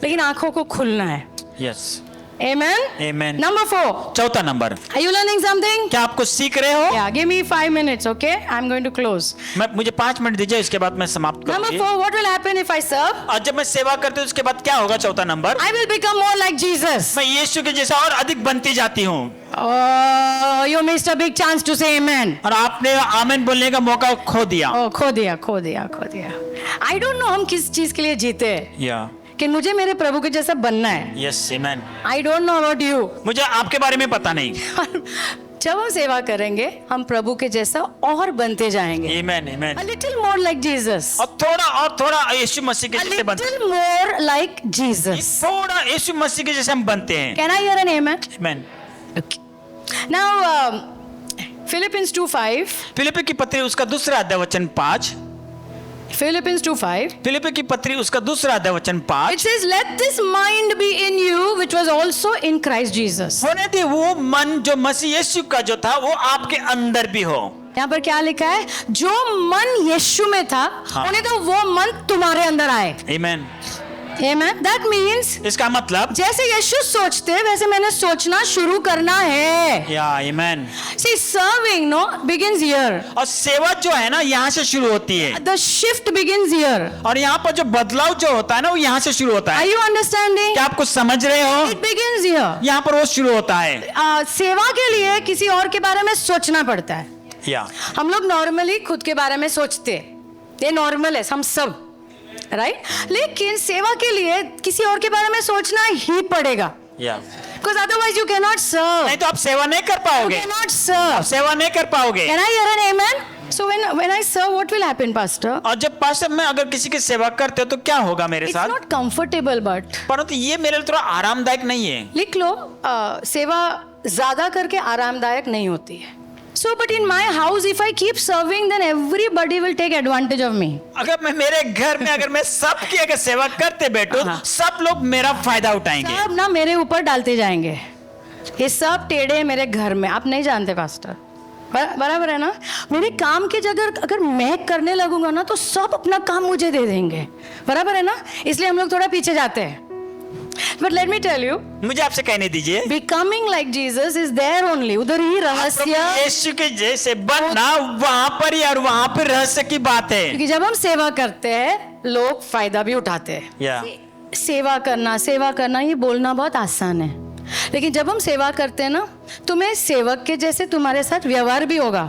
लेकिन आंखों को खुलना है। यस। Amen. Amen. Number 4. चौथा number, Are you learning something? क्या आपको सीख रहे हो? Yeah, give me 5 minutes, okay? I'm going to close. मुझे 5 मिनट दीजिए, इसके बाद मैं समाप्त Number करूंगी। 4, what will happen if I serve? और जब मैं सेवा करती हूँ उसके बाद क्या होगा? चौथा number, I will become more like Jesus. मैं यीशु के जैसा और अधिक बनती जाती हूँ। Oh, you missed a big chance to say amen. और आपने आमीन बोलने का मौका खो दिया। Oh, खो दिया। I don't know हम किस चीज के लिए जीते हैं, या कि मुझे मेरे प्रभु के जैसा बनना है। यस आमीन। I don't know about you. मुझे आपके बारे में पता नहीं। जब हम सेवा करेंगे हम प्रभु के जैसा और बनते जाएंगे। आमीन आमीन। A little more like Jesus. और थोड़ा यीशु मसीह के A जैसे बनते little more like Jesus. थोड़ा यीशु मसीह के जैसे हम बनते हैं। Can I hear an amen? आमीन। Okay. Now, Philippians 2:5. फिलिप्पी की पत्री उसका दूसरा अध्याय वचन 5। Philippians 2:5. फिलिप्पी की पत्री उसका दूसरा अध्याय वचन 5। It says, "Let this mind be in you, which was also in Christ Jesus." होने दे वो मन जो मसीह यीशु का जो था वो आपके अंदर भी हो। यहाँ पर क्या लिखा है? जो मन यीशु में था, हाँ। होने दो वो मन तुम्हारे अंदर आए। आमीन। Amen. That means इसका मतलब, जैसे यीशु सोचते वैसे मैंने सोचना शुरू करना है। या आमीन। See, serving begins here. और सेवा जो है ना यहाँ से शुरू होती है, The shift begins here. और यहाँ पर जो बदलाव जो होता है ना वो यहाँ से शुरू होता Are है। you understanding? क्या आपको समझ रहे हो? It begins here. यहाँ पर वो शुरू होता है। सेवा के लिए किसी और के बारे में सोचना पड़ता है। या हम लोग नॉर्मली खुद के बारे में सोचते हैं, ये नॉर्मल है हम सब, राइट? लेकिन सेवा के लिए किसी और के बारे में सोचना ही पड़ेगा, या because otherwise you cannot serve. नहीं तो आप सेवा नहीं कर You पाओगे। cannot serve. आप सेवा नहीं कर पाओगे। Can I hear an amen? So when I serve, what will happen, Pastor? और जब पास्टर में अगर किसी की सेवा करते हो तो क्या होगा मेरे It's साथ? not comfortable, but परंतु ये मेरे लिए थोड़ा आरामदायक नहीं है। लिख लो, सेवा ज्यादा करके आरामदायक नहीं होती है। So, but in my house, if I keep serving, then everybody will take advantage of me. अगर मैं मेरे घर में अगर मैं सबकी अगर सेवा करते बैठूं, हाँ। सब लोग मेरा फायदा उठाएंगे। सब ना मेरे ऊपर डालते जाएंगे, ये सब टेढ़े मेरे घर में। आप नहीं जानते पास्टर, बराबर है ना? मेरे काम की जगह अगर मैं करने लगूंगा ना तो सब अपना काम मुझे दे देंगे, बराबर है ना? इसलिए हम लोग थोड़ा पीछे जाते हैं। But let me tell you, मुझे आपसे कहने दीजिए, becoming like Jesus is there only. उधर ही रहस्य, यीशु के जैसे बनना वहां पर ही, और वहां पर रहस्य की बात है। क्योंकि जब हम सेवा करते हैं लोग फायदा भी उठाते हैं। या सेवा करना ये बोलना बहुत आसान है, लेकिन जब हम सेवा करते हैं ना, तुम्हें सेवक के जैसे तुम्हारे साथ व्यवहार भी होगा.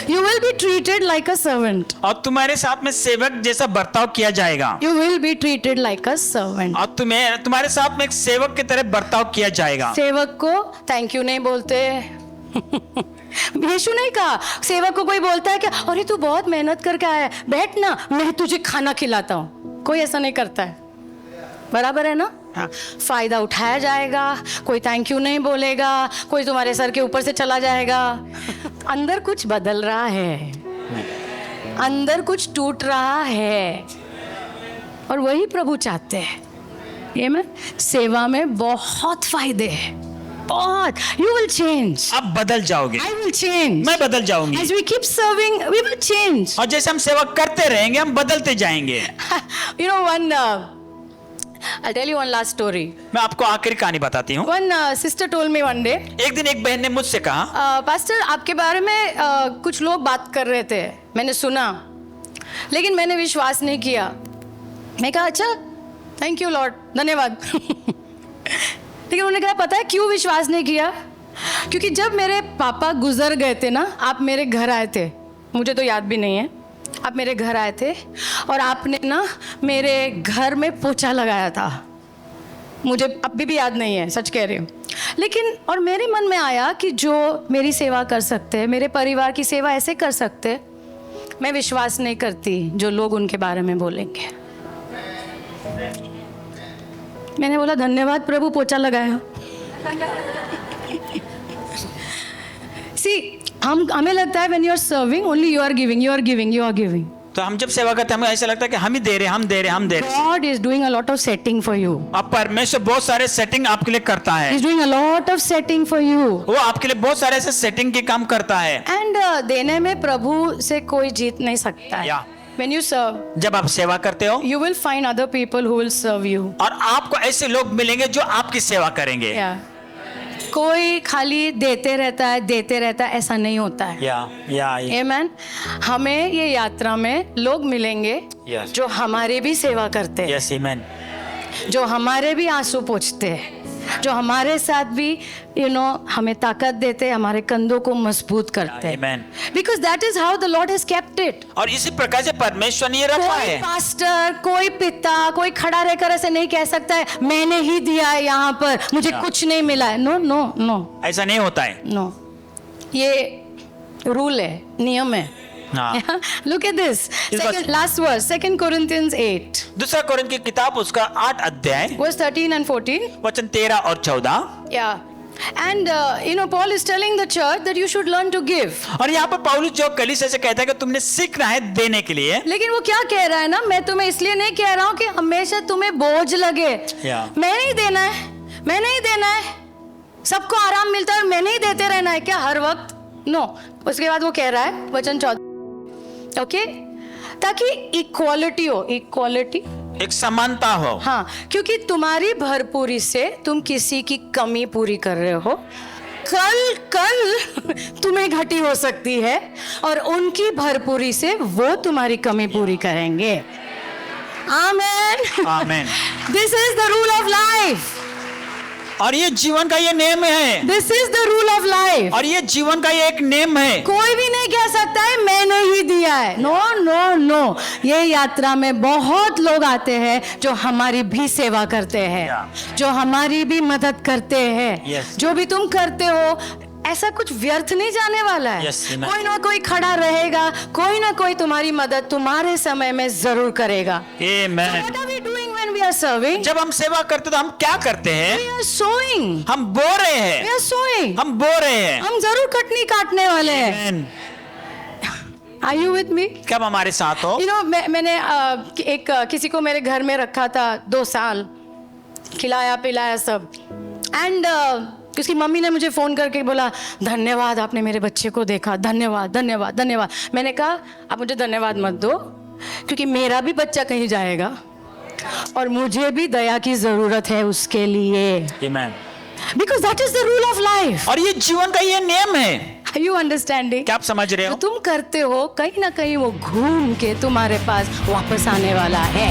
You will be treated like a servant. और तुम्हारे साथ में सेवक जैसा बर्ताव किया जाएगा. You will be treated like a servant. और तुम्हारे साथ में एक सेवक की तरह बर्ताव किया जाएगा. सेवक को थैंक यू नहीं बोलते. यीशु नहीं कहा. सेवक को कोई बोलता है क्या, अरे तू बहुत मेहनत करके आया है, बैठ ना मैं तुझे खाना खिलाता हूँ. कोई ऐसा नहीं करता है. बराबर है ना. हाँ. फायदा उठाया जाएगा, कोई थैंक यू नहीं बोलेगा, कोई तुम्हारे सर के ऊपर से चला जाएगा. अंदर कुछ बदल रहा है, अंदर कुछ टूट रहा है, और वही प्रभु चाहते हैं. ये मैं सेवा में बहुत फायदे हैं, बहुत. You will change. आप बदल जाओगे. I will change. मैं बदल जाऊंगी. As we keep serving, we will change. और जैसे हम सेवा करते रहेंगे हम बदलते जाएंगे. You know, I'll tell you one last story. मैं आपको आखिरी कहानी बताती हूँ. One sister told me one day, एक दिन एक बहन ने मुझसे कहा, पास्टर आपके बारे में कुछ लोग बात कर रहे थे, मैंने सुना, लेकिन मैंने विश्वास नहीं किया. मैं कहा अच्छा, थैंक यू लॉर्ड, धन्यवाद. लेकिन उन्होंने कहा पता है क्यों विश्वास नहीं किया? क्योंकि जब मेरे पापा गुजर गए थे ना, आप मेरे घर आए थे, मुझे तो याद भी नहीं है, आप मेरे घर आए थे और आपने ना मेरे घर में पोछा लगाया था. मुझे अभी भी याद नहीं है, सच कह रही हूँ. लेकिन और मेरे मन में आया कि जो मेरी सेवा कर सकते हैं, मेरे परिवार की सेवा ऐसे कर सकते, मैं विश्वास नहीं करती जो लोग उनके बारे में बोलेंगे. मैंने बोला धन्यवाद प्रभु, पोछा लगाया. सी हमें लगता है when you are serving only you are giving, you are giving, you are giving. तो हम जब सेवा करते हैं हमें ऐसा लगता है कि हम ही दे रहे हैं, हम दे रहे हैं, हम दे रहे हैं. God is doing a lot of setting for you. अब परमेश्वर बहुत सारे सेटिंग आपके लिए करता है. He's doing a lot of setting for you. वो आपके लिए बहुत सारे ऐसे सेटिंग के काम करता है. And देने में प्रभु से कोई जीत नहीं सकता है. Yeah. When you serve, जब आप सेवा करते हो you will find other people who will serve you. और आपको ऐसे लोग मिलेंगे जो आपकी सेवा करेंगे. Yeah. कोई खाली देते रहता है, ऐसा नहीं होता है. या Amen. हमें ये यात्रा में लोग मिलेंगे Yes. जो हमारे भी सेवा करते हैं, यस आमेन. जो हमारे भी आंसू पोंछते हैं, जो हमारे साथ भी हमें ताकत देते हैं, हमारे कंधों को मजबूत करते हैं. Amen. Because that is how the Lord has kept it. और इसी प्रकार से परमेश्वर ने ये रखा कोई है. पास्टर, कोई पिता, कोई खड़ा रहकर ऐसे नहीं कह सकता है मैंने ही दिया है यहाँ पर, मुझे कुछ नहीं मिला है. नो नो नो, ऐसा नहीं होता है. नो. ये रूल है, नियम है. हाँ. Look at this. Last verse, 2 Corinthians 8. दूसरा कोरिन्थ की किताब उसका 8 अध्याय Verse 13 and 14. वचन 13 और 14. Yeah. And Paul is telling the church that you should learn to give. और यहाँ पर पौलुस जो कलीसिया से कहता है कि तुमने सीखना है देने के लिए. लेकिन वो क्या कह रहा है ना, मैं तुम्हें इसलिए नहीं कह रहा हूँ कि हमेशा तुम्हें बोझ लगे. मैं नहीं देना है, मैं नहीं देना है, सबको आराम मिलता है और मैंने ही देते रहना है क्या हर वक्त? नो. उसके बाद वो कह रहा है वचन 14, ओके, ताकि इक्वालिटी हो, इक्वालिटी, एक समानता हो. हाँ, क्योंकि तुम्हारी भरपूरी से तुम किसी की कमी पूरी कर रहे हो. कल तुम्हें घटी हो सकती है और उनकी भरपूरी से वो तुम्हारी कमी पूरी करेंगे. Amen. Amen. This is the rule of life. और ये जीवन का ये नियम है. This is the rule of life. और ये जीवन का ये एक नियम है. कोई भी नहीं कह सकता है मैंने ही दिया है. No no no. ये यात्रा में बहुत लोग आते हैं जो हमारी भी सेवा करते हैं, जो हमारी भी मदद करते हैं. Yes. जो भी तुम करते हो ऐसा कुछ व्यर्थ नहीं जाने वाला है. Yes, amen. कोई ना कोई खड़ा रहेगा, कोई ना कोई तुम्हारी मदद तुम्हारे समय में जरूर करेगा. Amen. What are we doing when we are serving? जब हम सेवा करते तो हम क्या करते हैं? We are sowing. हम बो रहे हैं. We are sowing. हम बो रहे हैं. हम जरूर कटनी काटने वाले हैं. Amen. Are you with me? कब हमारे साथ हो? मैंने किसी को मेरे घर में रखा था 2 साल, खिलाया पिलाया सब. एंड उसकी मम्मी ने मुझे फ़ोन करके बोला धन्यवाद आपने मेरे बच्चे को देखा, धन्यवाद धन्यवाद धन्यवाद. मैंने कहा आप मुझे धन्यवाद मत दो, क्योंकि मेरा भी बच्चा कहीं जाएगा और मुझे भी दया की ज़रूरत है उसके लिए. Amen. Because that is the rule of life. और ये जीवन का ये नियम है. Are you understanding? क्या आप समझ रहे जो हो? तुम करते हो कहीं ना कहीं वो घूम के तुम्हारे पास वापस आने वाला है.